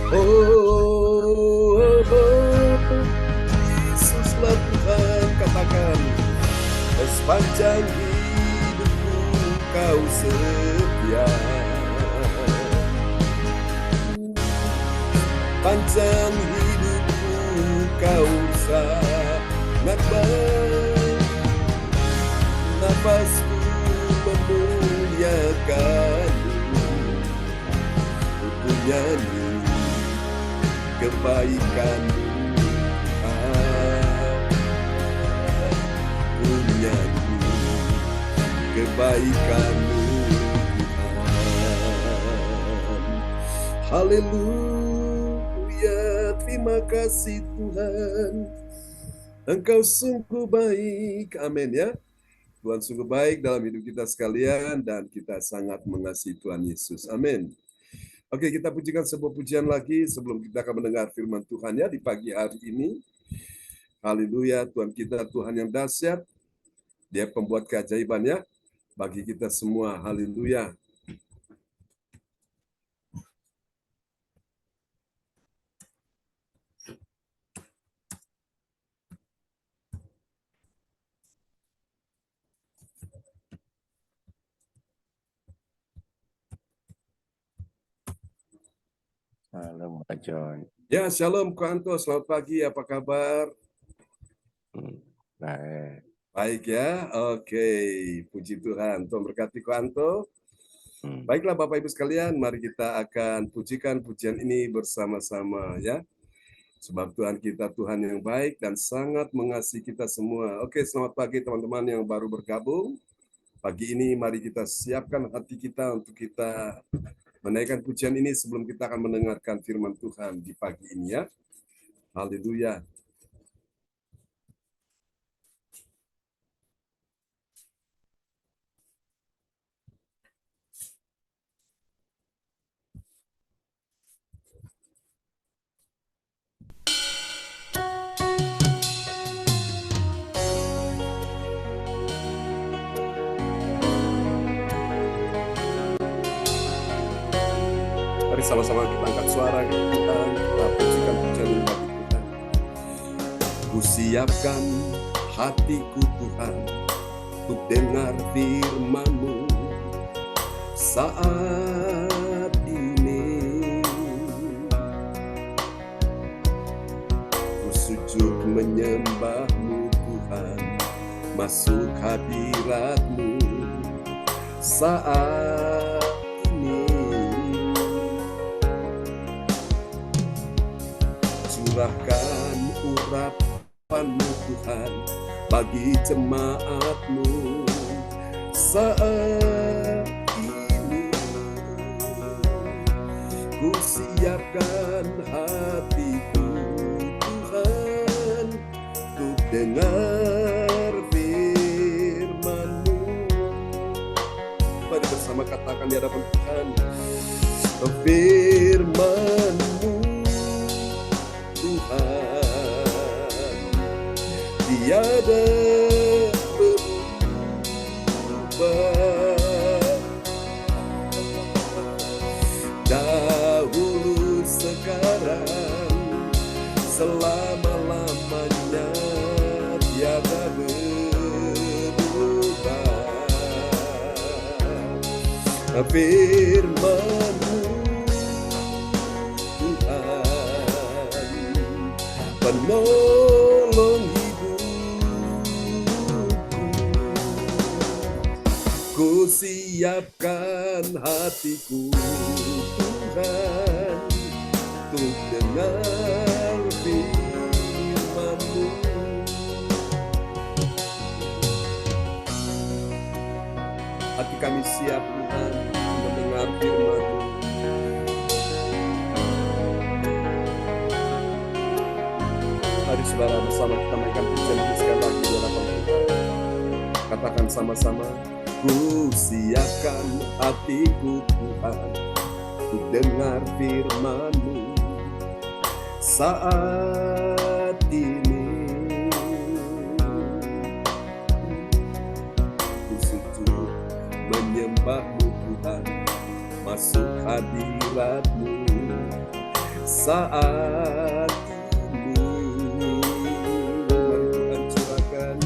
Oh, Yesuslah Tuhan, katakan, sepanjang hidupku kau setia. Panjang hidupku kau sangat baik, nafasku memuliakanmu, ku nyanyi kebaikanmu, ku nyanyi kebaikanmu, Tuhan. Haleluya, terima kasih Tuhan. Engkau sungguh baik, amin ya. Tuhan sungguh baik dalam hidup kita sekalian dan kita sangat mengasihi Tuhan Yesus, amin. Oke, kita pujikan sebuah pujian lagi sebelum kita akan mendengar firman Tuhan ya di pagi hari ini. Haleluya, Tuhan kita Tuhan yang dahsyat. Dia pembuat keajaiban ya bagi kita semua. Haleluya. Shalom Pak John. Ya, shalom Ko Anto, selamat pagi, apa kabar? Baik. Baik ya, oke, puji Tuhan. Tuhan berkati Ko Anto. Baiklah Bapak Ibu sekalian, mari kita akan pujikan pujian ini bersama-sama ya. Sebab Tuhan kita Tuhan yang baik dan sangat mengasihi kita semua. Oke, selamat pagi teman-teman yang baru bergabung. Pagi ini mari kita siapkan hati kita untuk kita menaikkan pujian ini sebelum kita akan mendengarkan firman Tuhan di pagi ini ya. Haleluya. Mari sama-sama kita angkat suara kita pujikan pujian ini bagi Tuhan. Ku siapkan hatiku Tuhan untuk dengar firman-Mu saat ini. Ku sujud menyembah-Mu Tuhan, masuk hadirat-Mu saat curahkan urapan-Mu Tuhan bagi jemaat-Mu saat ini. Ku siapkan hatiku Tuhan untuk dengar firman-Mu. Mari bersama katakan di hadapan Tuhan, firman-Mu Tuhan, tiada berubah, dahulu sekarang selama-lamanya tiada berubah. Firman-Mu penolong hidupku, ku siapkan hatiku Tuhan untuk dengar firman-Mu. Hati kami siap Tuhan mendengar firman-Mu. Mari saudara bersama kita mainkan pujian ini sekali lagi di hadapan Tuhan. Katakan sama-sama, ku siapkan hatiku Tuhan untuk dengar firman-Mu saat ini. Ku sujud menyembah-Mu Tuhan, masuk hadirat-Mu saat ini. Mari Tuhan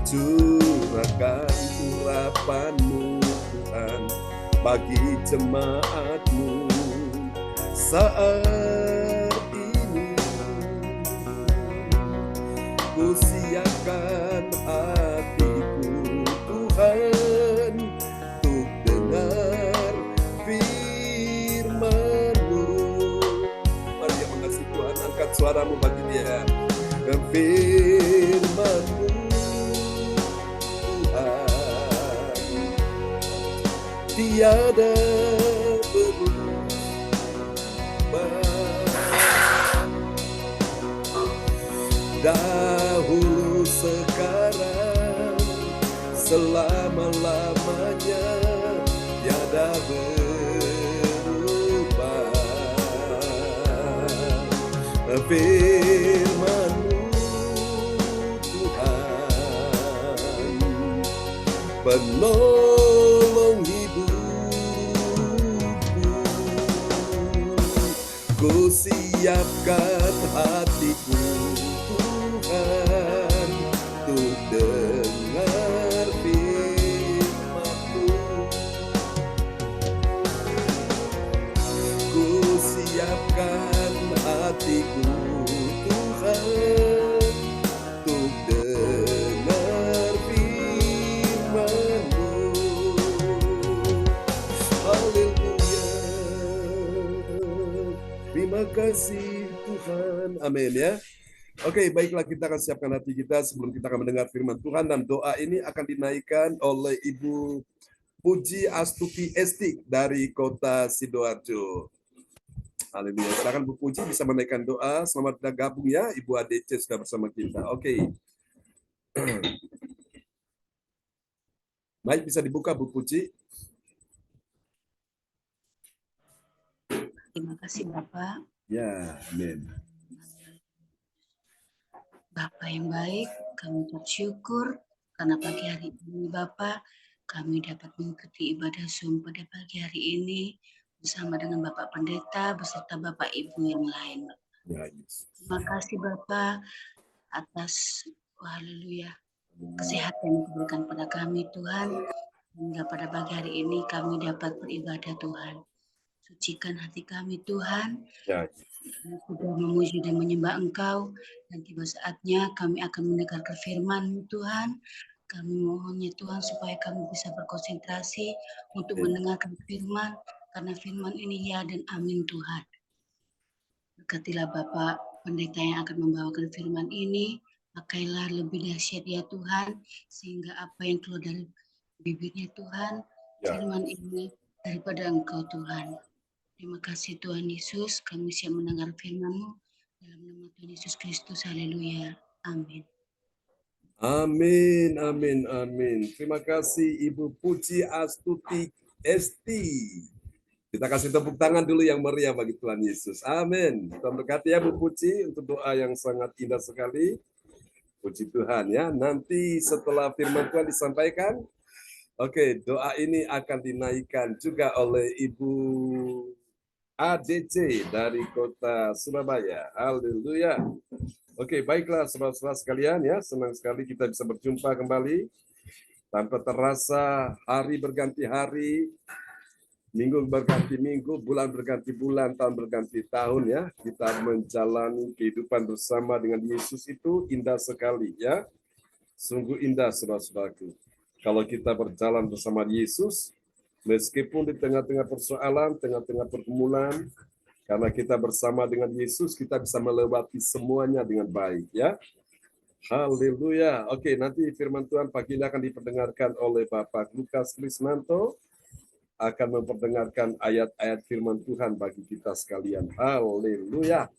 curahkan urapan-Mu Tuhan bagi jemaat-Mu saat ini. Ku siapkan hatiku Tuhan untuk dengar firman-Mu. Mari yang mengasihi Tuhan, angkat suaramu bagi Dia. Firman-Mu Tuhan tiada berubah. Dahulu, sekarang, selama-lamanya tiada berubah. Firman-Mu Tuhan penolong hidupku. Ku siapkan hatiku Tuhan untuk dengar firman-Mu. Ku siapkan hatiku Tuhan untuk dengar firman-Mu. Haleluya. Terima kasih Tuhan. Amin ya. Oke, baiklah, kita akan siapkan hati kita sebelum kita akan mendengar firman Tuhan, dan doa ini akan dinaikkan oleh Ibu Puji Astuti Esti dari kota Sidoarjo. Haleluya. Silakan Bu Puji bisa menaikkan doa. Selamat bergabung ya, Ibu ADC sudah bersama kita. Oke. Baik, bisa dibuka Bu Puji. Terima kasih Bapak. Ya, amin. Bapak yang baik, kami bersyukur karena pagi hari ini Bapak, kami dapat mengikuti ibadah Zoom pada pagi hari ini bersama dengan Bapak Pendeta beserta Bapak Ibu yang lain. Ya, terima kasih Bapak atas haleluya kesehatan yang diberikan pada kami Tuhan, hingga pada pagi hari ini kami dapat beribadah Tuhan. Sucikan hati kami Tuhan. Ya. Kami sudah memuji dan menyembah Engkau, dan tiba saatnya kami akan mendengarkan firman-Mu Tuhan. Kami mohon ya Tuhan supaya kami bisa berkonsentrasi untuk mendengarkan firman, karena firman ini ya dan amin Tuhan. Berkatilah Bapak Pendeta yang akan membawakan firman ini, pakailah lebih dahsyat ya Tuhan, sehingga apa yang keluar dari bibirnya Tuhan, firman ini daripada Engkau Tuhan. Terima kasih Tuhan Yesus, kami siap mendengar firman-Mu dalam nama Tuhan Yesus Kristus. Haleluya. Amin. Amin, amin, amin. Terima kasih Ibu Puji Astuti Esti. Kita kasih tepuk tangan dulu yang meriah bagi Tuhan Yesus. Amin. Tuhan berkati ya Bu Puji untuk doa yang sangat indah sekali. Puji Tuhan ya. Nanti setelah firman Tuhan disampaikan, oke, doa ini akan dinaikkan juga oleh Ibu ADC dari kota Surabaya. Haleluya. Oke, baiklah saudara-saudara sekalian ya, senang sekali kita bisa berjumpa kembali. Tanpa terasa hari berganti hari, minggu berganti minggu, bulan berganti bulan, tahun berganti tahun ya. Kita menjalani kehidupan bersama dengan Yesus itu indah sekali ya. Sungguh indah saudara-saudaraku. Kalau kita berjalan bersama Yesus, meskipun di tengah-tengah persoalan, tengah-tengah pergumulan, karena kita bersama dengan Yesus, kita bisa melewati semuanya dengan baik ya. Haleluya. Oke, nanti firman Tuhan pagi ini akan diperdengarkan oleh Bapak Lukas Krisnanto, akan memperdengarkan ayat-ayat firman Tuhan bagi kita sekalian. Haleluya.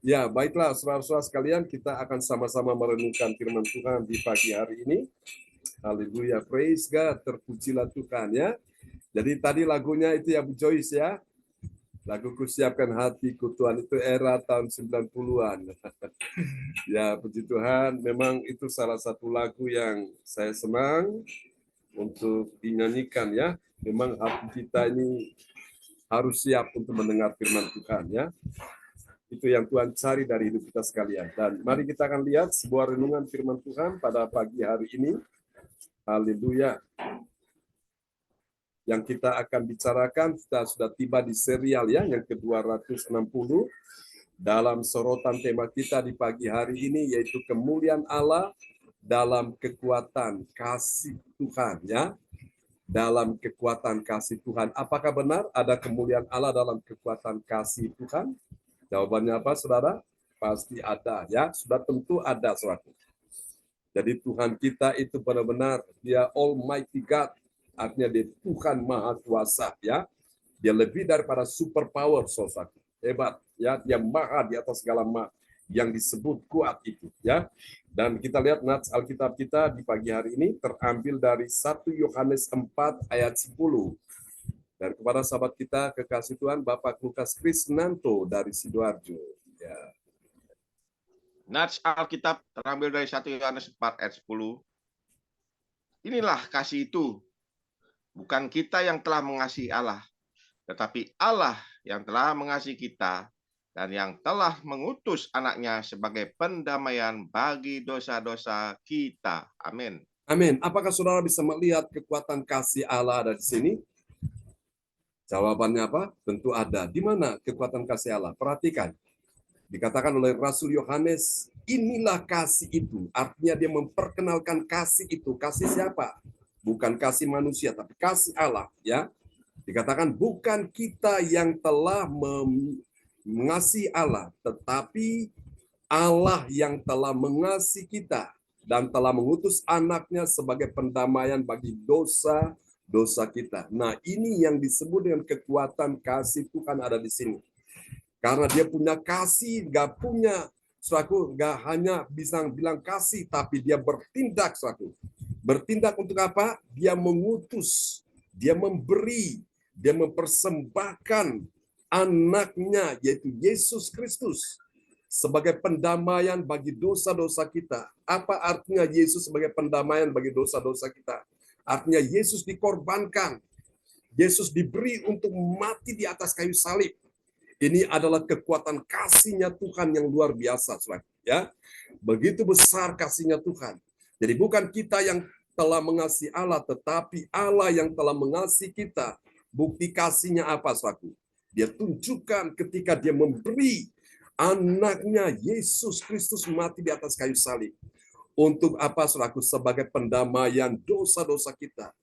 Ya, baiklah saudara-saudara sekalian, kita akan sama-sama merenungkan firman Tuhan di pagi hari ini. Haleluya. Praise God. Terpujilah Tuhan ya. Jadi tadi lagunya itu ya Bu Joyce ya. Laguku siapkan hatiku Tuhan, itu era tahun 90-an. Ya, puji Tuhan, memang itu salah satu lagu yang saya senang untuk dinyanyikan ya. Memang hati kita ini harus siap untuk mendengar firman Tuhan ya. Itu yang Tuhan cari dari hidup kita sekalian. Dan mari kita akan lihat sebuah renungan firman Tuhan pada pagi hari ini. Haleluya. Yang kita akan bicarakan, kita sudah tiba di serial ya, yang ke-260. Dalam sorotan tema kita di pagi hari ini, yaitu kemuliaan Allah dalam kekuatan kasih Tuhan ya. Dalam kekuatan kasih Tuhan. Apakah benar ada kemuliaan Allah dalam kekuatan kasih Tuhan? Jawabannya apa, saudara? Pasti ada ya. Sudah tentu ada, saudara. Jadi Tuhan kita itu benar-benar dia Almighty God. Artinya dia Tuhan Maha Kuasa ya. Dia lebih daripada superpower, saudara. Hebat ya. Dia maha di atas segala yang disebut kuat itu ya. Dan kita lihat nats Alkitab kita di pagi hari ini terambil dari 1 Yohanes 4 ayat 10. Dan kepada sahabat kita kekasih Tuhan Bapak Lukas Krisnanto dari Sidoarjo. Ya. Nats Alkitab terambil dari 1 Yohanes 4 ayat 10. Inilah kasih itu, bukan kita yang telah mengasihi Allah, tetapi Allah yang telah mengasihi kita dan yang telah mengutus anaknya sebagai pendamaian bagi dosa-dosa kita. Amin. Amin. Apakah saudara bisa melihat kekuatan kasih Allah ada di sini? Jawabannya apa? Tentu ada. Di mana kekuatan kasih Allah? Perhatikan. Dikatakan oleh Rasul Yohanes, inilah kasih itu. Artinya dia memperkenalkan kasih itu. Kasih siapa? Bukan kasih manusia, tapi kasih Allah. Ya, dikatakan bukan kita yang telah mengasihi Allah, tetapi Allah yang telah mengasihi kita dan telah mengutus anaknya sebagai pendamaian bagi dosa kita. Nah, ini yang disebut dengan kekuatan kasih Tuhan ada di sini. Karena dia punya kasih, gak hanya bisa bilang kasih, tapi dia bertindak, saudaraku. Bertindak untuk apa? Dia mengutus, dia memberi, dia mempersembahkan anaknya, yaitu Yesus Kristus, sebagai pendamaian bagi dosa-dosa kita. Apa artinya Yesus sebagai pendamaian bagi dosa-dosa kita? Artinya Yesus dikorbankan. Yesus diberi untuk mati di atas kayu salib. Ini adalah kekuatan kasihnya Tuhan yang luar biasa, saudara. Ya, begitu besar kasihnya Tuhan. Jadi bukan kita yang telah mengasihi Allah, tetapi Allah yang telah mengasihi kita. Bukti kasihnya apa, saudara? Dia tunjukkan ketika dia memberi anaknya Yesus Kristus mati di atas kayu salib. Untuk apa, saudaraku? Sebagai pendamaian dosa-dosa kita.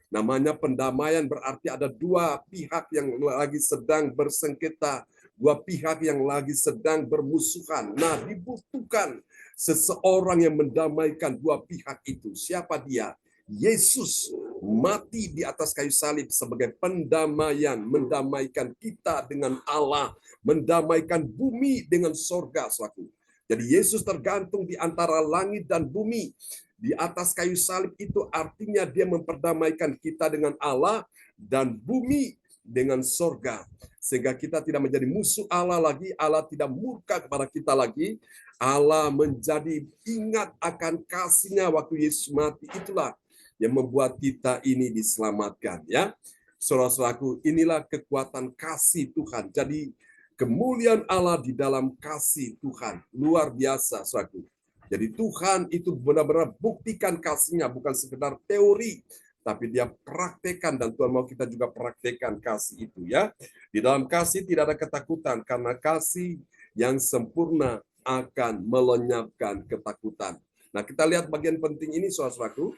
Namanya pendamaian berarti ada dua pihak yang lagi sedang bersengketa, dua pihak yang lagi sedang bermusuhan. Nah, dibutuhkan seseorang yang mendamaikan dua pihak itu. Siapa dia? Yesus mati di atas kayu salib sebagai pendamaian, mendamaikan kita dengan Allah, mendamaikan bumi dengan sorga, saudaraku. Jadi Yesus tergantung di antara langit dan bumi. Di atas kayu salib itu artinya dia memperdamaikan kita dengan Allah dan bumi dengan sorga. Sehingga kita tidak menjadi musuh Allah lagi, Allah tidak murka kepada kita lagi. Allah menjadi ingat akan kasihnya waktu Yesus mati. Itulah yang membuat kita ini diselamatkan. Ya, saudara-saudaraku, inilah kekuatan kasih Tuhan. Jadi kemuliaan Allah di dalam kasih Tuhan. Luar biasa, saudaraku. Jadi Tuhan itu benar-benar buktikan kasihnya, bukan sekedar teori, tapi dia praktekkan, dan Tuhan mau kita juga praktekkan kasih itu ya. Di dalam kasih tidak ada ketakutan, karena kasih yang sempurna akan melenyapkan ketakutan. Nah, kita lihat bagian penting ini, saudaraku.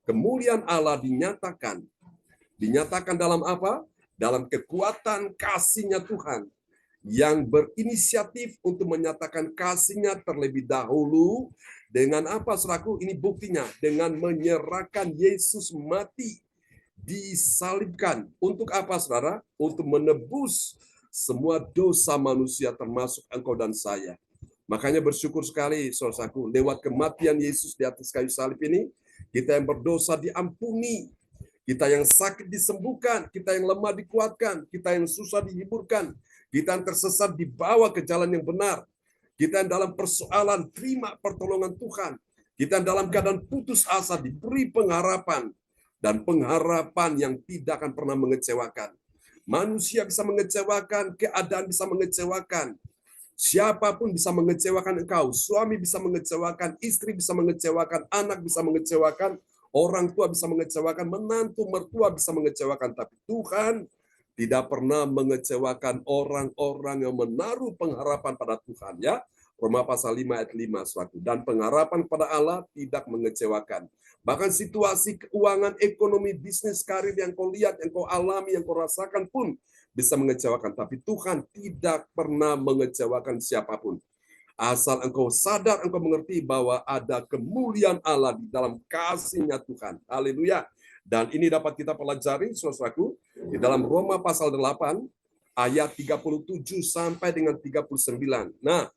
Kemuliaan Allah dinyatakan. Dinyatakan dalam apa? Dalam kekuatan kasihnya Tuhan, yang berinisiatif untuk menyatakan kasihnya terlebih dahulu dengan apa, saudaraku? Ini buktinya dengan menyerahkan Yesus mati, disalibkan. Untuk apa, saudara? Untuk menebus semua dosa manusia termasuk engkau dan saya. Makanya bersyukur sekali, saudaraku, lewat kematian Yesus di atas kayu salib ini, kita yang berdosa diampuni, kita yang sakit disembuhkan, kita yang lemah dikuatkan, kita yang susah dihiburkan, kita yang tersesat dibawa ke jalan yang benar. Kita yang dalam persoalan terima pertolongan Tuhan. Kita yang dalam keadaan putus asa diberi pengharapan. Dan pengharapan yang tidak akan pernah mengecewakan. Manusia bisa mengecewakan, keadaan bisa mengecewakan. Siapapun bisa mengecewakan engkau. Suami bisa mengecewakan, istri bisa mengecewakan, anak bisa mengecewakan, orang tua bisa mengecewakan, menantu, mertua bisa mengecewakan. Tapi Tuhan tidak pernah mengecewakan orang-orang yang menaruh pengharapan pada Tuhan. Ya, Roma pasal 5 ayat 5 suatu. Dan pengharapan pada Allah tidak mengecewakan. Bahkan situasi keuangan, ekonomi, bisnis, karir yang kau lihat, yang kau alami, yang kau rasakan pun bisa mengecewakan, tapi Tuhan tidak pernah mengecewakan siapapun. Asal engkau sadar, engkau mengerti bahwa ada kemuliaan Allah di dalam kasih-Nya Tuhan. Haleluya. Dan ini dapat kita pelajari, saudaraku, di dalam Roma pasal 8, ayat 37 sampai dengan 39. Nah,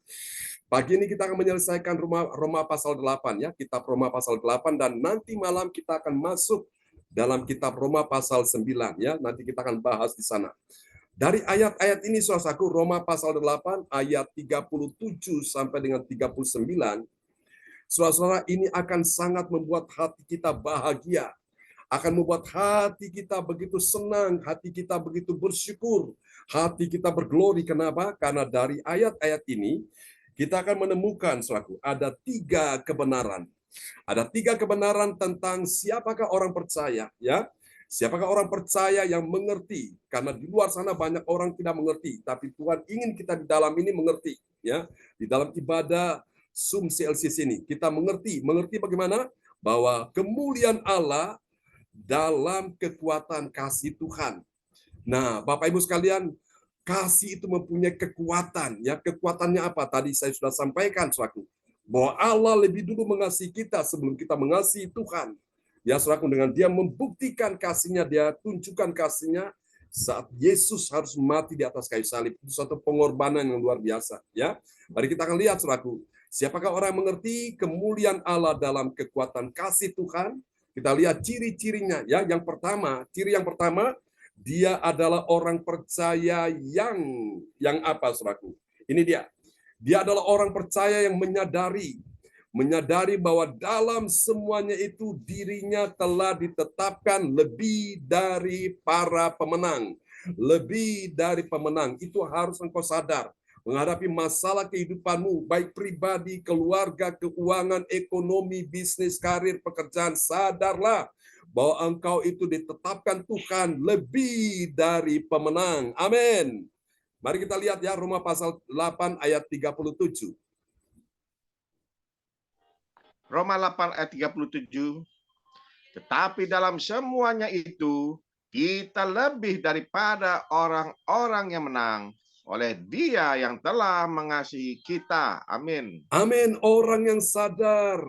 pagi ini kita akan menyelesaikan Roma pasal 8, ya, kitab Roma pasal 8, dan nanti malam kita akan masuk dalam kitab Roma pasal 9, ya. Nanti kita akan bahas di sana. Dari ayat-ayat ini, saudaraku, Roma pasal 8, ayat 37 sampai dengan 39, saudara-saudara, ini akan sangat membuat hati kita bahagia, akan membuat hati kita begitu senang, hati kita begitu bersyukur, hati kita berglori. Kenapa? Karena dari ayat-ayat ini, kita akan menemukan, saudaraku, ada 3 kebenaran. Ada 3 kebenaran tentang siapakah orang percaya, ya. Siapakah orang percaya yang mengerti? Karena di luar sana banyak orang tidak mengerti, tapi Tuhan ingin kita di dalam ini mengerti, ya. Di dalam ibadah Zoom CLCC ini kita mengerti bagaimana bahwa kemuliaan Allah dalam kekuatan kasih Tuhan. Nah, Bapak Ibu sekalian, kasih itu mempunyai kekuatan, ya. Kekuatannya apa? Tadi saya sudah sampaikan, saudaraku, bahwa Allah lebih dulu mengasihi kita sebelum kita mengasihi Tuhan. Ya, saudaraku, dengan dia membuktikan kasih-Nya, dia tunjukkan kasih-Nya saat Yesus harus mati di atas kayu salib. Itu suatu pengorbanan yang luar biasa, ya. Mari kita akan lihat, saudaraku, siapakah orang yang mengerti kemuliaan Allah dalam kekuatan kasih Tuhan? Kita lihat ciri-cirinya, ya. Ciri yang pertama, dia adalah orang percaya yang apa, saudaraku? Ini dia. Dia adalah orang percaya yang menyadari bahwa dalam semuanya itu dirinya telah ditetapkan lebih dari para pemenang. Lebih dari pemenang. Itu harus engkau sadar. Menghadapi masalah kehidupanmu, baik pribadi, keluarga, keuangan, ekonomi, bisnis, karir, pekerjaan, sadarlah bahwa engkau itu ditetapkan Tuhan lebih dari pemenang. Amin. Mari kita lihat, ya, Roma pasal 8 ayat 37. Roma 8 ayat 37. Tetapi dalam semuanya itu kita lebih daripada orang-orang yang menang oleh Dia yang telah mengasihi kita. Amin. Amin. Orang yang sadar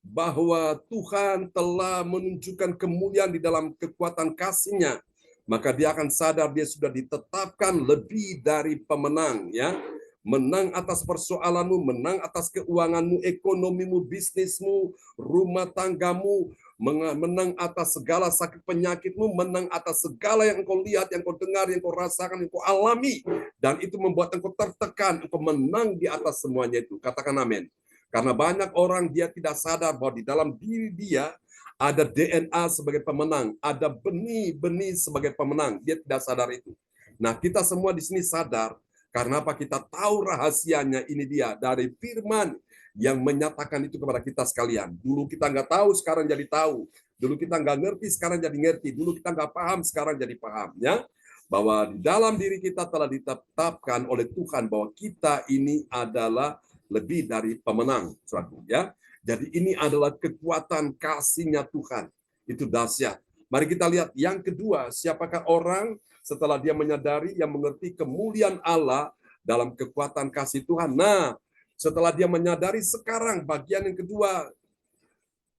bahwa Tuhan telah menunjukkan kemuliaan di dalam kekuatan kasih-Nya, maka dia akan sadar dia sudah ditetapkan lebih dari pemenang, ya. Menang atas persoalanmu, menang atas keuanganmu, ekonomimu, bisnismu, rumah tanggamu, menang atas segala sakit penyakitmu, menang atas segala yang engkau lihat, yang engkau dengar, yang engkau rasakan, yang engkau alami, dan itu membuat engkau tertekan, engkau menang di atas semuanya itu. Katakan amin. Karena banyak orang dia tidak sadar bahwa di dalam diri dia ada DNA sebagai pemenang, ada benih-benih sebagai pemenang. Dia tidak sadar itu. Nah, kita semua di sini sadar. Karena apa? Kita tahu rahasianya. Ini dia, dari firman yang menyatakan itu kepada kita sekalian. Dulu kita nggak tahu, sekarang jadi tahu. Dulu kita nggak ngerti, sekarang jadi ngerti. Dulu kita nggak paham, sekarang jadi paham. Ya, bahwa di dalam diri kita telah ditetapkan oleh Tuhan bahwa kita ini adalah lebih dari pemenang, saudara, ya. Jadi ini adalah kekuatan kasih-Nya Tuhan. Itu dahsyat. Mari kita lihat yang kedua, siapakah orang setelah dia menyadari, yang mengerti kemuliaan Allah dalam kekuatan kasih Tuhan. Nah, setelah dia menyadari, sekarang bagian yang kedua,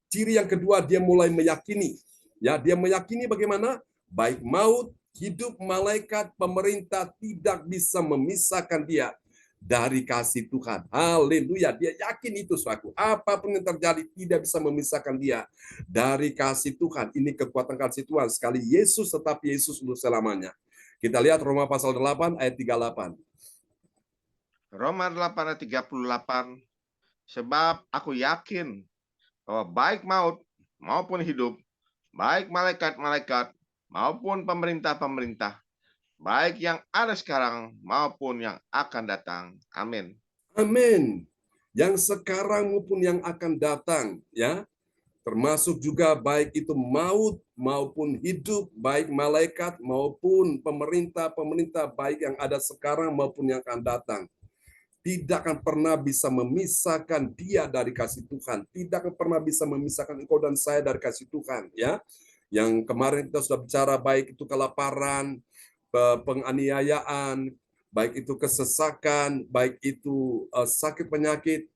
ciri yang kedua, dia mulai meyakini. Ya, dia meyakini bagaimana? Baik maut, hidup, malaikat, pemerintah tidak bisa memisahkan dia dari kasih Tuhan. Haleluya. Dia yakin itu, suatu. Apapun yang terjadi tidak bisa memisahkan dia dari kasih Tuhan. Ini kekuatan kasih Tuhan. Sekali Yesus tetap Yesus untuk selamanya. Kita lihat Roma pasal 8 ayat 38. Roma 8 ayat 38. Sebab aku yakin bahwa baik maut maupun hidup, baik malaikat-malaikat maupun pemerintah-pemerintah, baik yang ada sekarang maupun yang akan datang. Amin. Amin. Yang sekarang maupun yang akan datang, ya. Termasuk juga baik itu maut maupun hidup, baik malaikat maupun pemerintah-pemerintah, baik yang ada sekarang maupun yang akan datang. Tidak akan pernah bisa memisahkan dia dari kasih Tuhan. Tidak akan pernah bisa memisahkan engkau dan saya dari kasih Tuhan, ya. Yang kemarin kita sudah bicara, baik itu kelaparan, penganiayaan, baik itu kesesakan, baik itu sakit penyakit,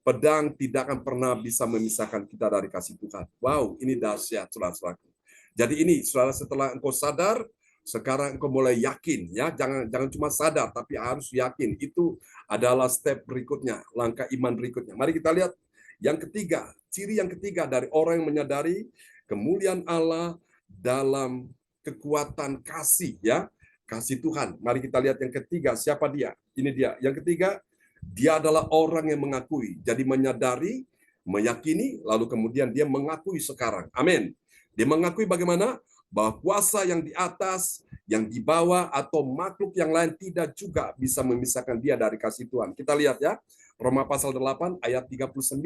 pedang tidak akan pernah bisa memisahkan kita dari kasih Tuhan. Wow, ini dahsyat, saudara-saudaraku. Jadi ini, saudara, setelah engkau sadar, sekarang engkau mulai yakin, ya. Jangan cuma sadar, tapi harus yakin. Itu adalah step berikutnya, langkah iman berikutnya. Mari kita lihat yang ketiga, ciri yang ketiga dari orang yang menyadari kemuliaan Allah dalam kekuatan kasih, ya. Kasih Tuhan. Mari kita lihat yang ketiga, siapa dia? Ini dia. Yang ketiga, dia adalah orang yang mengakui. Jadi menyadari, meyakini, lalu kemudian dia mengakui sekarang. Amin. Dia mengakui bagaimana? Bahwa kuasa yang di atas, yang di bawah, atau makhluk yang lain tidak juga bisa memisahkan dia dari kasih Tuhan. Kita lihat, ya. Roma pasal 8 ayat 39.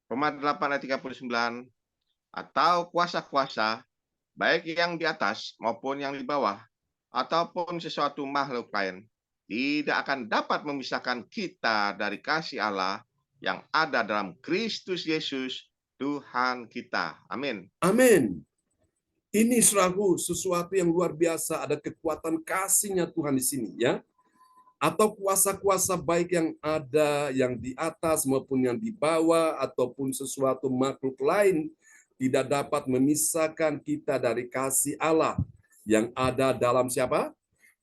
Roma 8 ayat 39. Atau kuasa-kuasa, baik yang di atas maupun yang di bawah, ataupun sesuatu makhluk lain, tidak akan dapat memisahkan kita dari kasih Allah yang ada dalam Kristus Yesus, Tuhan kita. Amin. Amin. Ini saudaraku sesuatu yang luar biasa. Ada kekuatan kasih-Nya Tuhan di sini, ya. Atau kuasa-kuasa baik yang ada, yang di atas maupun yang di bawah, ataupun sesuatu makhluk lain, tidak dapat memisahkan kita dari kasih Allah yang ada dalam siapa?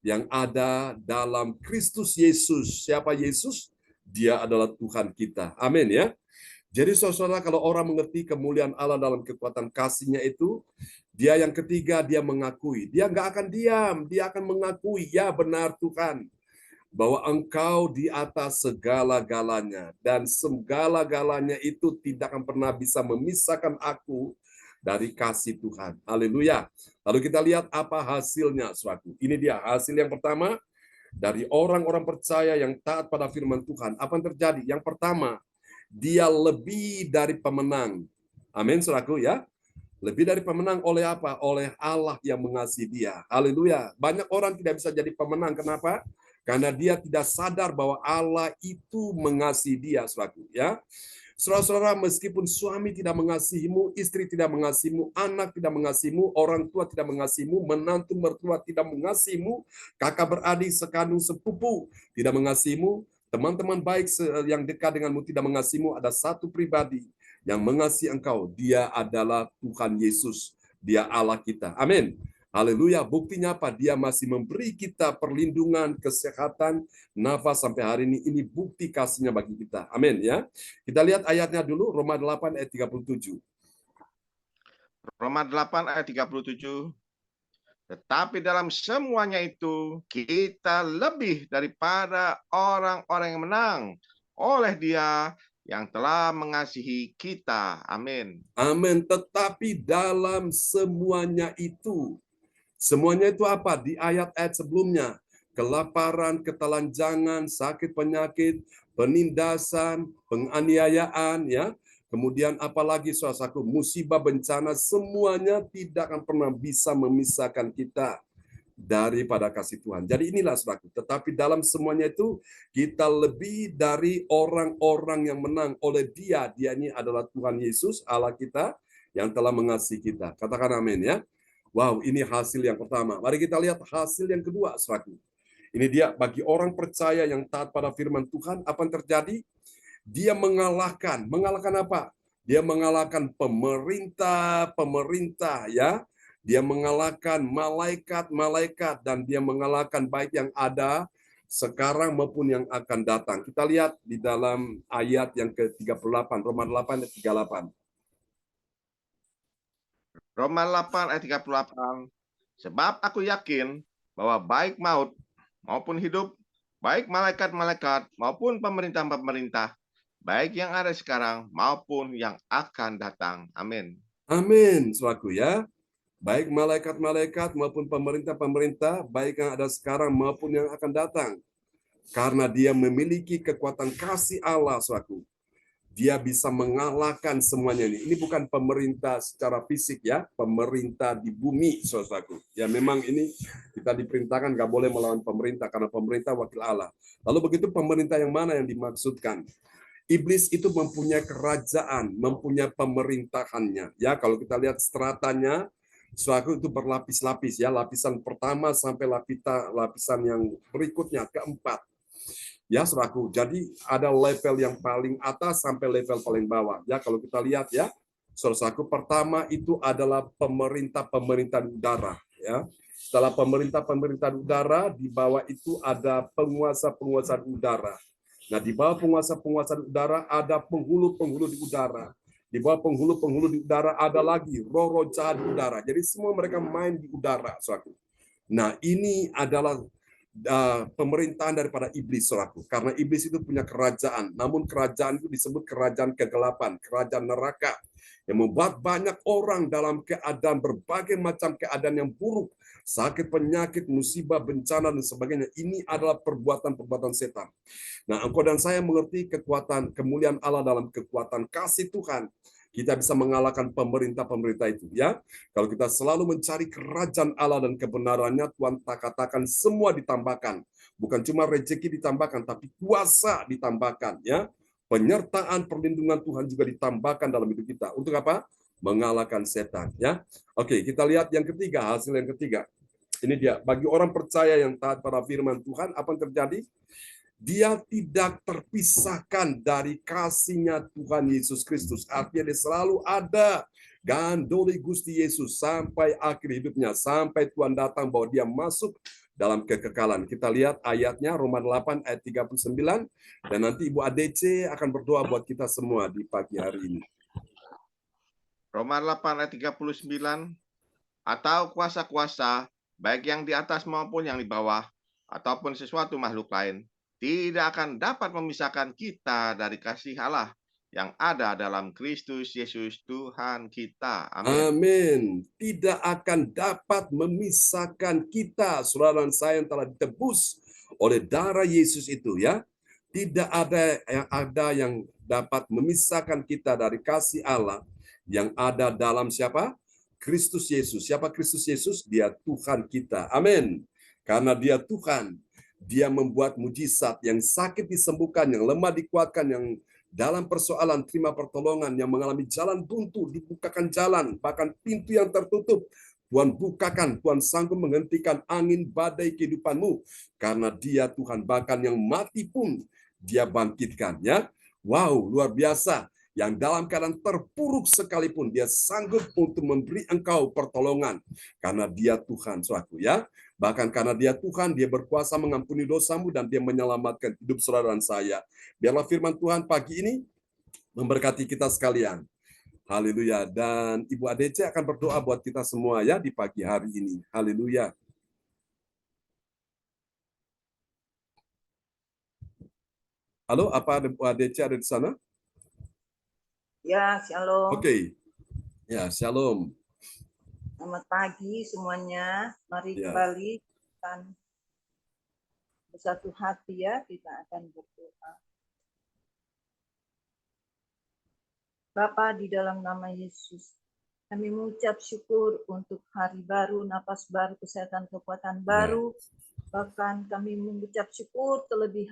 Yang ada dalam Kristus Yesus. Siapa Yesus? Dia adalah Tuhan kita. Amin, ya. Jadi saudara, kalau orang mengerti kemuliaan Allah dalam kekuatan kasih-Nya itu, dia yang ketiga, dia mengakui. Dia nggak akan diam, dia akan mengakui, ya benar Tuhan, bahwa Engkau di atas segala-galanya. Dan segala-galanya itu tidak akan pernah bisa memisahkan aku dari kasih Tuhan. Haleluya. Lalu kita lihat apa hasilnya, saudaraku. Ini dia hasil yang pertama dari orang-orang percaya yang taat pada firman Tuhan. Apa yang terjadi? Yang pertama, dia lebih dari pemenang. Amin, saudaraku, ya. Lebih dari pemenang oleh apa? Oleh Allah yang mengasihi dia. Haleluya. Banyak orang tidak bisa jadi pemenang. Kenapa? Karena dia tidak sadar bahwa Allah itu mengasihi dia, saudaraku, ya. Saudara-saudara, meskipun suami tidak mengasihimu, istri tidak mengasihimu, anak tidak mengasihimu, orang tua tidak mengasihimu, menantu mertua tidak mengasihimu, kakak beradik, sekandung, sepupu tidak mengasihimu, teman-teman baik yang dekat denganmu tidak mengasihimu, ada satu pribadi yang mengasihi engkau. Dia adalah Tuhan Yesus. Dia Allah kita. Amin. Haleluya. Buktinya apa? Dia masih memberi kita perlindungan, kesehatan, nafas sampai hari ini. Ini bukti kasih-Nya bagi kita. Amin, ya. Kita lihat ayatnya dulu, Roma 8 ayat 37. Roma 8 ayat 37. Tetapi dalam semuanya itu kita lebih daripada orang-orang yang menang oleh Dia yang telah mengasihi kita. Amin. Amin. Tetapi dalam semuanya itu. Semuanya itu apa? Di ayat-ayat sebelumnya. Kelaparan, ketelanjangan, sakit penyakit, penindasan, penganiayaan, ya. Kemudian apalagi saudaraku, musibah, bencana, semuanya tidak akan pernah bisa memisahkan kita daripada kasih Tuhan. Jadi inilah saudaraku. Tetapi dalam semuanya itu kita lebih dari orang-orang yang menang oleh Dia. Dia ini adalah Tuhan Yesus, Allah kita yang telah mengasihi kita. Katakan amin, ya. Wow, ini hasil yang pertama. Mari kita lihat hasil yang kedua, saudaraku. Ini dia, bagi orang percaya yang taat pada firman Tuhan, apa yang terjadi? Dia mengalahkan. Mengalahkan apa? Dia mengalahkan pemerintah, ya. Dia mengalahkan malaikat, dan dia mengalahkan baik yang ada sekarang maupun yang akan datang. Kita lihat di dalam ayat yang ke-38, Roma 8 ayat 38. Roma 8 ayat 38. Sebab aku yakin bahwa baik maut maupun hidup, baik malaikat-malaikat maupun pemerintah-pemerintah, baik yang ada sekarang maupun yang akan datang. Amin. Amin, saudaraku, ya. baik malaikat-malaikat maupun pemerintah-pemerintah, baik yang ada sekarang maupun yang akan datang. Karena dia memiliki kekuatan kasih Allah, saudaraku. Dia bisa mengalahkan semuanya ini. Ini bukan pemerintah secara fisik ya, pemerintah di bumi, saudaraku. Ya memang ini kita diperintahkan nggak boleh melawan pemerintah karena pemerintah wakil Allah. Lalu begitu pemerintah yang mana yang dimaksudkan? Iblis itu mempunyai kerajaan, mempunyai pemerintahannya. Ya kalau kita lihat stratanya, saudaraku itu berlapis-lapis ya, lapisan pertama sampai lapisan yang berikutnya keempat. Ya, saudaraku. Jadi ada level yang paling atas sampai level paling bawah. Ya, kalau kita lihat ya, saudaraku, pertama itu adalah pemerintah udara. Ya, setelah pemerintah udara, di bawah itu ada penguasa udara. Nah, di bawah penguasa udara ada penghulu di udara. Di bawah penghulu di udara ada lagi roh-roh jahat di udara. Jadi semua mereka main di udara, saudaraku. Nah, ini adalah pemerintahan daripada iblis, saudaraku. Karena iblis itu punya kerajaan, namun kerajaan itu disebut kerajaan kegelapan, kerajaan neraka, yang membuat banyak orang dalam keadaan berbagai macam keadaan yang buruk, sakit, penyakit, musibah, bencana, dan sebagainya. Ini adalah perbuatan-perbuatan setan. Nah, engkau dan saya mengerti kekuatan kemuliaan Allah dalam kekuatan kasih Tuhan. Kita bisa mengalahkan pemerintah-pemerintah itu, ya. Kalau kita selalu mencari kerajaan Allah dan kebenarannya, Tuhan katakan semua ditambahkan. Bukan cuma rezeki ditambahkan, tapi kuasa ditambahkan, ya. Penyertaan perlindungan Tuhan juga ditambahkan dalam hidup kita. Untuk apa? Mengalahkan setan, ya. Oke, kita lihat yang ketiga, hasil yang ketiga. Ini dia, bagi orang percaya yang taat pada firman Tuhan, apa yang terjadi? Dia tidak terpisahkan dari kasih-Nya Tuhan Yesus Kristus. Artinya dia selalu ada gandoli Gusti Yesus sampai akhir hidupnya, sampai Tuhan datang bahwa dia masuk dalam kekekalan. Kita lihat ayatnya Roma 8 ayat 39 dan nanti Ibu ADC akan berdoa buat kita semua di pagi hari ini. Roma 8 ayat 39, atau kuasa-kuasa baik yang di atas maupun yang di bawah ataupun sesuatu makhluk lain tidak akan dapat memisahkan kita dari kasih Allah yang ada dalam Kristus Yesus Tuhan kita. Amin. Amin. Tidak akan dapat memisahkan kita, saudara dan saya yang telah ditebus oleh darah Yesus itu, ya. Tidak ada yang dapat memisahkan kita dari kasih Allah yang ada dalam siapa? Kristus Yesus. Siapa Kristus Yesus? Dia Tuhan kita. Amin. Karena dia Tuhan, dia membuat mujizat, yang sakit disembuhkan, yang lemah dikuatkan, yang dalam persoalan terima pertolongan, yang mengalami jalan buntu dibukakan jalan, bahkan pintu yang tertutup Tuhan bukakan. Tuhan sanggup menghentikan angin badai kehidupanmu karena dia Tuhan. Bahkan yang mati pun dia bangkitkan, ya. Wow, luar biasa. Yang dalam keadaan terpuruk sekalipun dia sanggup untuk memberi engkau pertolongan karena dia Tuhan, saudaraku, ya. Bahkan karena dia Tuhan, dia berkuasa mengampuni dosamu dan dia menyelamatkan hidup saudara dan saya. Biarlah firman Tuhan pagi ini memberkati kita sekalian. Haleluya. Dan Ibu ADC akan berdoa buat kita semua ya di pagi hari ini. Haleluya. Halo, apa Ibu ADC ada di sana? Ya, shalom. Oke. Ya, shalom. Selamat pagi semuanya. Mari Ya. kembali dan bersatu hati ya, kita akan berdoa. Bapa, di dalam nama Yesus, kami mengucap syukur untuk hari baru, napas baru, kesehatan, kekuatan baru. Bahkan kami mengucap syukur terlebih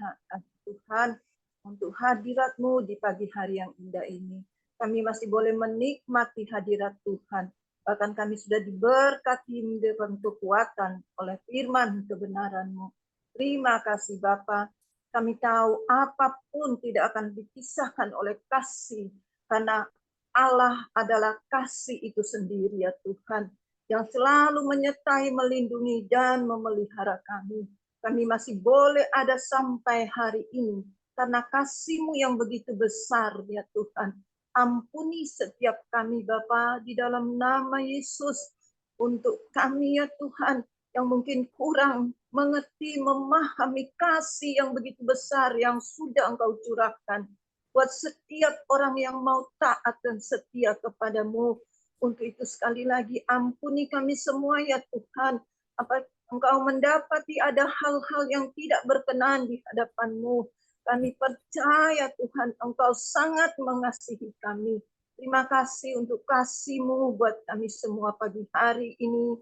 Tuhan untuk hadirat-Mu di pagi hari yang indah ini. Kami masih boleh menikmati hadirat Tuhan. Bahkan kami sudah diberkati dengan kekuatan oleh firman kebenaran-Mu. Terima kasih Bapa. Kami tahu apapun tidak akan dipisahkan oleh kasih. Karena Allah adalah kasih itu sendiri ya Tuhan. Yang selalu menyertai, melindungi, dan memelihara kami. Kami masih boleh ada sampai hari ini. Karena kasih-Mu yang begitu besar ya Tuhan. Ampuni setiap kami Bapa di dalam nama Yesus. Untuk kami ya Tuhan yang mungkin kurang mengerti, memahami kasih yang begitu besar yang sudah Engkau curahkan. Buat setiap orang yang mau taat dan setia kepadamu. Untuk itu sekali lagi ampuni kami semua ya Tuhan. Apa Engkau mendapati ada hal-hal yang tidak berkenan di hadapan-Mu. Kami percaya Tuhan Engkau sangat mengasihi kami. Terima kasih untuk kasih-Mu buat kami semua pagi hari ini.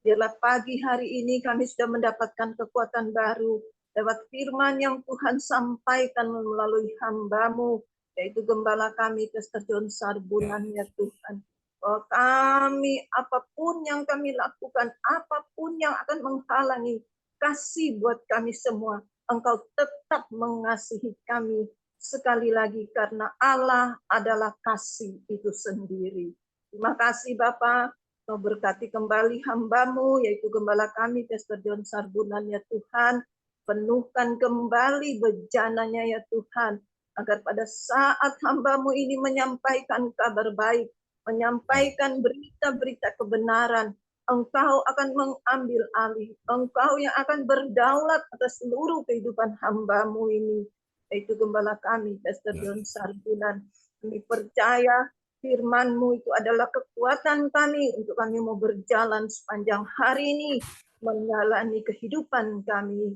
Biarlah pagi hari ini kami sudah mendapatkan kekuatan baru. Lewat firman yang Tuhan sampaikan melalui hamba-Mu, yaitu Gembala kami, Pastor John Sarbunan ya Tuhan. Bahwa kami, apapun yang kami lakukan, apapun yang akan menghalangi kasih buat kami semua, Engkau tetap mengasihi kami. Sekali lagi, karena Allah adalah kasih itu sendiri. Terima kasih Bapa. Kau berkati kembali hamba-Mu, yaitu Gembala kami, Pastor John Sarbunan ya Tuhan. Penuhkan kembali bejananya ya Tuhan. Agar pada saat hamba-Mu ini menyampaikan kabar baik, menyampaikan berita-berita kebenaran, Engkau akan mengambil alih. Engkau yang akan berdaulat atas seluruh kehidupan hamba-Mu ini. Yaitu Gembala kami, Pastor John Sarbunan. Kami percaya firman-Mu itu adalah kekuatan kami untuk kami mau berjalan sepanjang hari ini, menjalani kehidupan kami.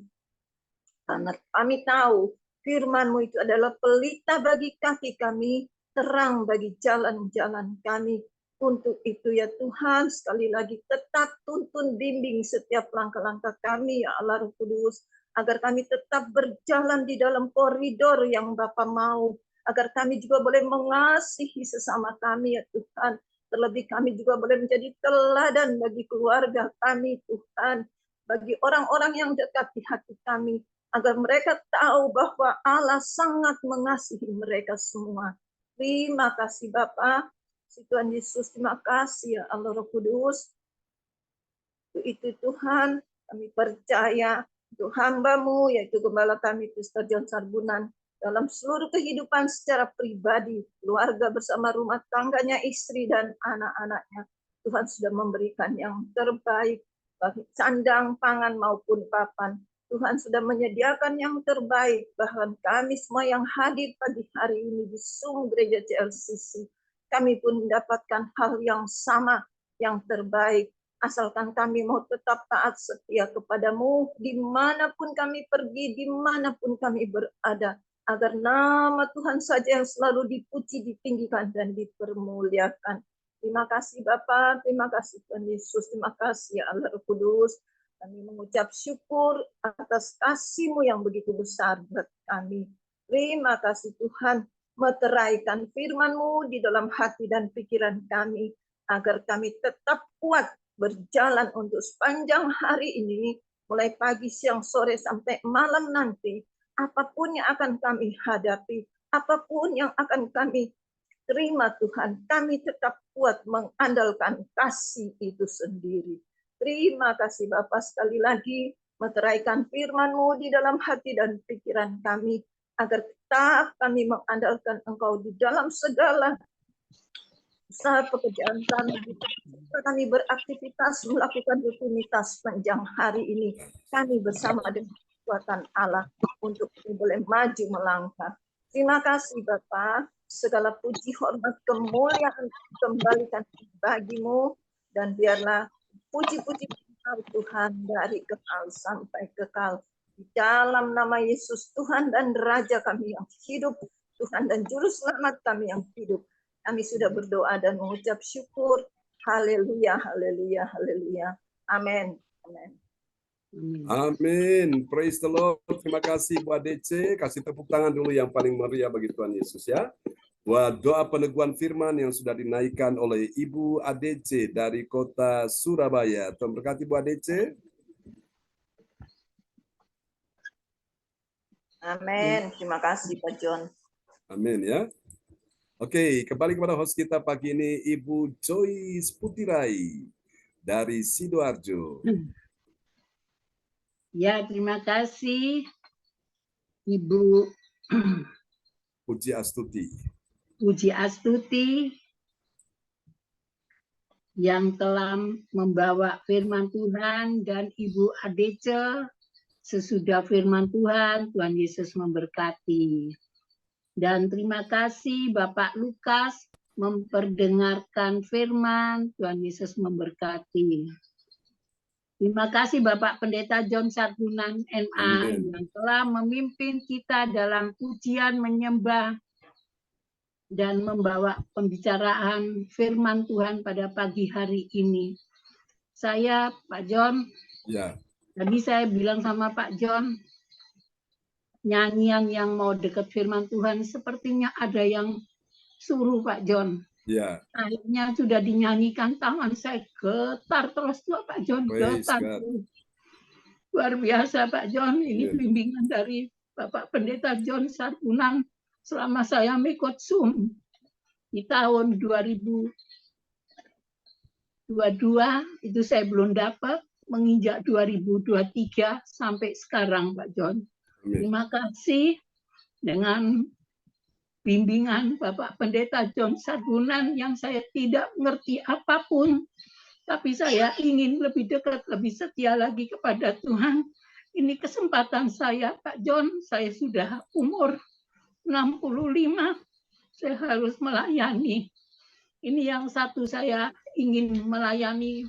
Karena kami tahu firman-Mu itu adalah pelita bagi kaki kami, terang bagi jalan-jalan kami. Untuk itu ya Tuhan, sekali lagi tetap tuntun bimbing setiap langkah-langkah kami ya Allah Roh Kudus, agar kami tetap berjalan di dalam koridor yang Bapa mau, agar kami juga boleh mengasihi sesama kami ya Tuhan. Terlebih kami juga boleh menjadi teladan bagi keluarga kami Tuhan, bagi orang-orang yang dekat di hati kami, agar mereka tahu bahwa Allah sangat mengasihi mereka semua. Terima kasih Bapa, Tuhan Yesus, terima kasih ya Allah Roh Kudus. Itu Tuhan, kami percaya untuk hamba-Mu, yaitu Gembala kami, Pastor John Sarbunan, dalam seluruh kehidupan secara pribadi, keluarga bersama rumah tangganya, istri dan anak-anaknya. Tuhan sudah memberikan yang terbaik, bagi sandang, pangan maupun papan. Tuhan sudah menyediakan yang terbaik, bahkan kami semua yang hadir pagi hari ini di Zoom Gereja CLCC, kami pun mendapatkan hal yang sama, yang terbaik. Asalkan kami mau tetap taat setia kepadamu, dimanapun kami pergi, dimanapun kami berada, agar nama Tuhan saja yang selalu dipuji, ditinggikan, dan dipermuliakan. Terima kasih Bapa, terima kasih Tuhan Yesus, terima kasih ya Allah Roh Kudus. Kami mengucap syukur atas kasih-Mu yang begitu besar buat kami. Terima kasih Tuhan, meteraikan firman-Mu di dalam hati dan pikiran kami, agar kami tetap kuat berjalan untuk sepanjang hari ini, mulai pagi, siang, sore, sampai malam nanti. Apapun yang akan kami hadapi, apapun yang akan kami terima Tuhan, kami tetap kuat mengandalkan kasih itu sendiri. Terima kasih Bapa, sekali lagi meteraikan firman-Mu di dalam hati dan pikiran kami, agar tetap kami mengandalkan Engkau di dalam segala usaha pekerjaan kami beraktivitas, melakukan rutinitas sepanjang hari ini. Kami bersama dengan kekuatan Allah untuk boleh maju melangkah. Terima kasih Bapa, segala puji, hormat, kemuliaan kembalikan bagi-Mu, dan biarlah puji-puji Tuhan dari kekal sampai kekal. Di dalam nama Yesus, Tuhan dan Raja kami yang hidup, Tuhan dan Juru Selamat kami yang hidup, kami sudah berdoa dan mengucap syukur. Haleluya, haleluya, haleluya. Amin. Amin. Amin. Praise the Lord. Terima kasih Bu ADC. Kasih tepuk tangan dulu yang paling meriah bagi Tuhan Yesus ya. Buat doa peneguhan firman yang sudah dinaikkan oleh Ibu ADC dari kota Surabaya. Tuhan berkati Bu ADC. Amin. Terima kasih Pak John. Amin ya. Oke, kembali kepada host kita pagi ini, Ibu Joyce Putirai dari Sidoarjo. Ya, terima kasih Ibu Puji Astuti. Puji Astuti yang telah membawa firman Tuhan, dan Ibu Adece sesudah firman Tuhan. Tuhan Yesus memberkati. Dan terima kasih Bapak Lukas memperdengarkan firman. Tuhan Yesus memberkati. Terima kasih Bapak Pendeta John Sargunan MA yang telah memimpin kita dalam pujian menyembah dan membawa pembicaraan firman Tuhan pada pagi hari ini. Saya, Pak John, tadi saya bilang sama Pak John, nyanyian yang mau dekat firman Tuhan sepertinya ada yang suruh Pak John. Akhirnya sudah dinyanyikan, tangan saya getar terus tuh Pak John, getar. Luar biasa Pak John, ini bimbingan dari Bapak Pendeta John Sargunan selama saya mengikut Zoom di tahun 2022 itu saya belum dapat, menginjak 2023 sampai sekarang Pak John. Terima kasih dengan bimbingan Bapak Pendeta John Sargunan yang saya tidak mengerti apapun, tapi saya ingin lebih dekat, lebih setia lagi kepada Tuhan. Ini kesempatan saya, Pak John. Saya sudah umur 65, saya harus melayani. Ini yang satu, saya ingin melayani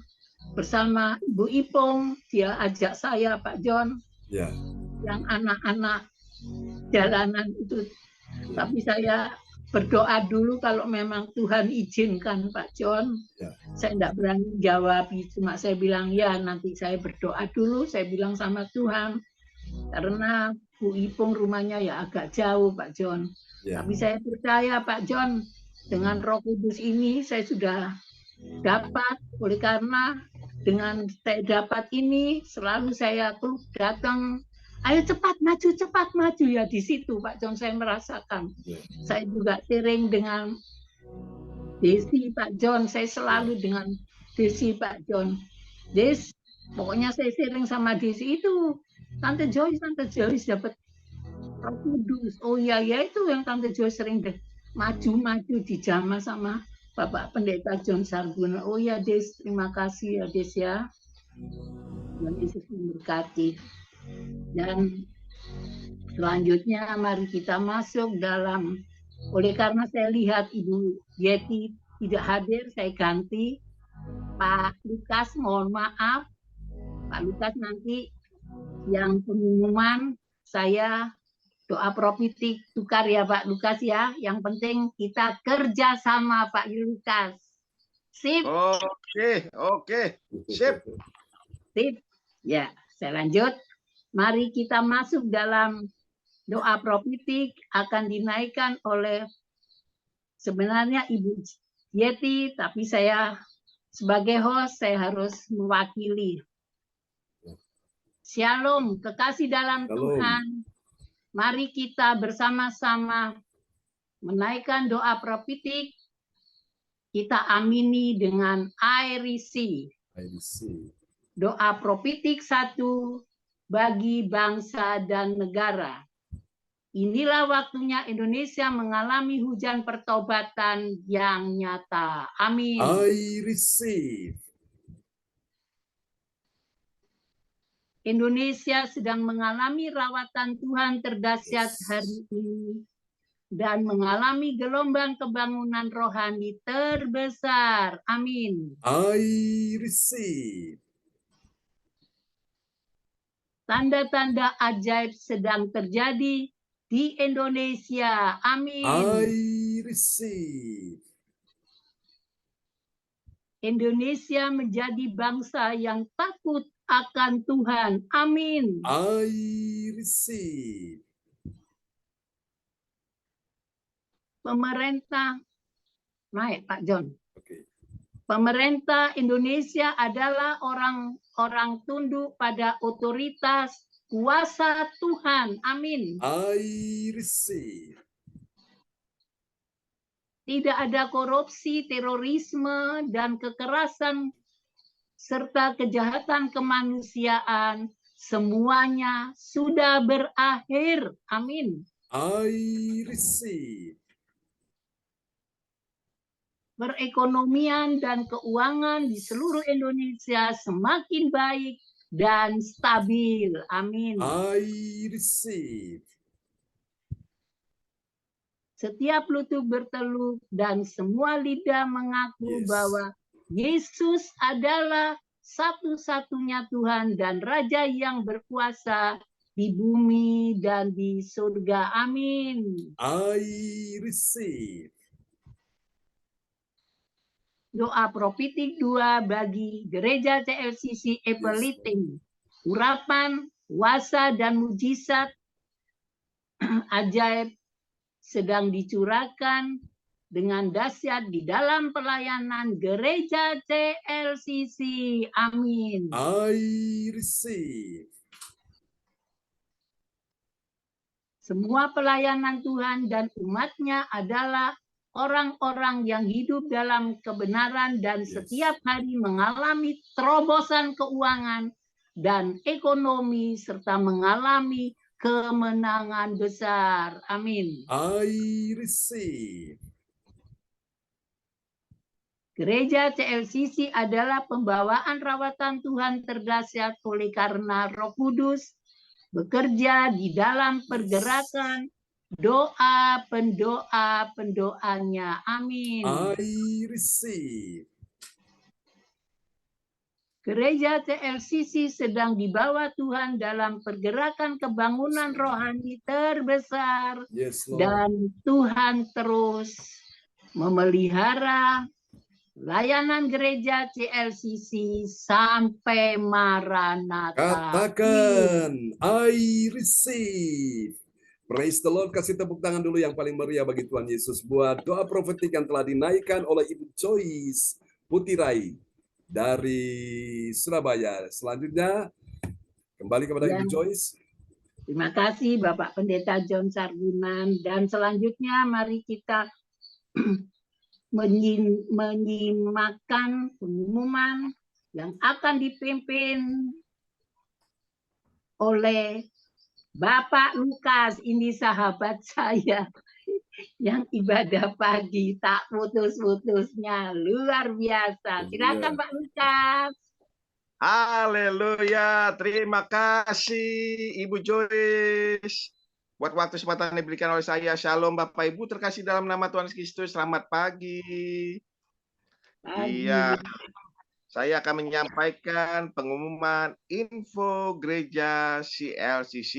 bersama Ibu Ipong. Dia ajak saya, Pak John, yang anak-anak jalanan itu. Tapi saya berdoa dulu kalau memang Tuhan izinkan Pak John. Saya tidak berani jawab, cuma saya bilang ya nanti saya berdoa dulu, saya bilang sama Tuhan. Karena Bu Ipung rumahnya ya agak jauh Pak John. Tapi saya percaya Pak John, dengan Roh Kudus ini saya sudah dapat, oleh karena dengan saya dapat ini selalu saya datang, ayo cepat maju ya, di situ Pak John saya merasakan. Saya juga sering dengan Desi Pak John, saya selalu dengan Desi Pak John. Des, pokoknya saya sering sama Desi itu, Tante Joyce dapat Roh Kudus. Oh iya ya, itu yang Tante Joyce sering maju-maju di jamaah sama Bapak Pendeta John Sargunan. Oh ya Des, terima kasih ya Des ya. Tuhan Yesus memberkati. Dan selanjutnya mari kita masuk dalam, oleh karena saya lihat Ibu Yeti tidak hadir, saya ganti Pak Lukas, mohon maaf Pak Lukas, nanti yang pengumuman saya doa prophetik tukar ya Pak Lukas ya, yang penting kita kerja sama Pak Lukas. Sip? Oke, sip. Sip, ya saya lanjut. Mari kita masuk dalam doa prophetik, akan dinaikkan oleh sebenarnya Ibu Yeti, tapi saya sebagai host saya harus mewakili. Shalom, kekasih dalam Tuhan. Mari kita bersama-sama menaikkan doa prophetik. Kita amini dengan I receive. Doa prophetik 1 bagi bangsa dan negara. Inilah waktunya Indonesia mengalami hujan pertobatan yang nyata. Amin. I receive. Indonesia sedang mengalami rawatan Tuhan terdahsyat hari ini dan mengalami gelombang kebangunan rohani terbesar. Amin. I receive. Tanda-tanda ajaib sedang terjadi di Indonesia. Amin. I receive. Indonesia menjadi bangsa yang takut akan Tuhan. Amin. I receive. Pemerintah, naik Pak John. Okay. Pemerintah Indonesia adalah orang tunduk pada otoritas kuasa Tuhan. Amin. I receive. Tidak ada korupsi, terorisme, dan kekerasan, serta kejahatan kemanusiaan. Semuanya sudah berakhir. Amin. I receive. Perekonomian dan keuangan di seluruh Indonesia semakin baik dan stabil. Amin. I receive. setiap lutut berteluk, dan semua lidah mengaku bahwa Yesus adalah satu-satunya Tuhan dan Raja yang berkuasa di bumi dan di surga. Amin. I receive. Doa profetik 2 bagi Gereja CLCC Epeliting. Urapan, kuasa, dan mujizat ajaib sedang dicurahkan dengan dahsyat di dalam pelayanan Gereja CLCC. Amin. I receive. Semua pelayanan Tuhan dan umatnya adalah orang-orang yang hidup dalam kebenaran dan setiap hari mengalami terobosan keuangan dan ekonomi serta mengalami kemenangan besar. Amin. I receive. Gereja CLCC adalah pembawaan rawatan Tuhan terdahsyat oleh karena Roh Kudus bekerja di dalam pergerakan doa pendoanya. Amin. I receive. Gereja CLCC sedang dibawa Tuhan dalam pergerakan kebangunan rohani terbesar. Dan Tuhan terus memelihara layanan gereja CLCC sampai Maranatha. Katakan, I receive. Praise the Lord. Kasih tepuk tangan dulu yang paling meriah bagi Tuhan Yesus buat doa profetik yang telah dinaikkan oleh Ibu Joyce Putirai dari Surabaya. Selanjutnya kembali kepada Ibu Joyce. Terima kasih Bapak Pendeta John Sargunan. Dan selanjutnya mari kita menyimakkan pengumuman yang akan dipimpin oleh Bapak Lukas. Ini sahabat saya yang ibadah pagi tak putus-putusnya, luar biasa. Silakan Pak Lukas. Haleluya, terima kasih Ibu Joyce. Buat waktu kesempatan diberikan oleh saya. Shalom Bapak Ibu terkasih dalam nama Tuhan Yesus Kristus. Selamat pagi. Iya, saya akan menyampaikan pengumuman info gereja CLCC.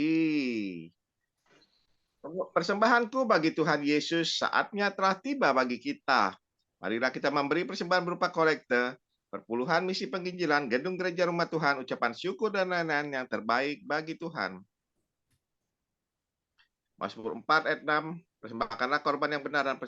Persembahanku bagi Tuhan Yesus saatnya telah tiba bagi kita. Marilah kita memberi persembahan berupa kolekte, perpuluhan misi penginjilan, gedung gereja rumah Tuhan, ucapan syukur dan lain-lain yang terbaik bagi Tuhan. Mazmur 4 ayat 6, persembahkanlah korban yang benar dan percaya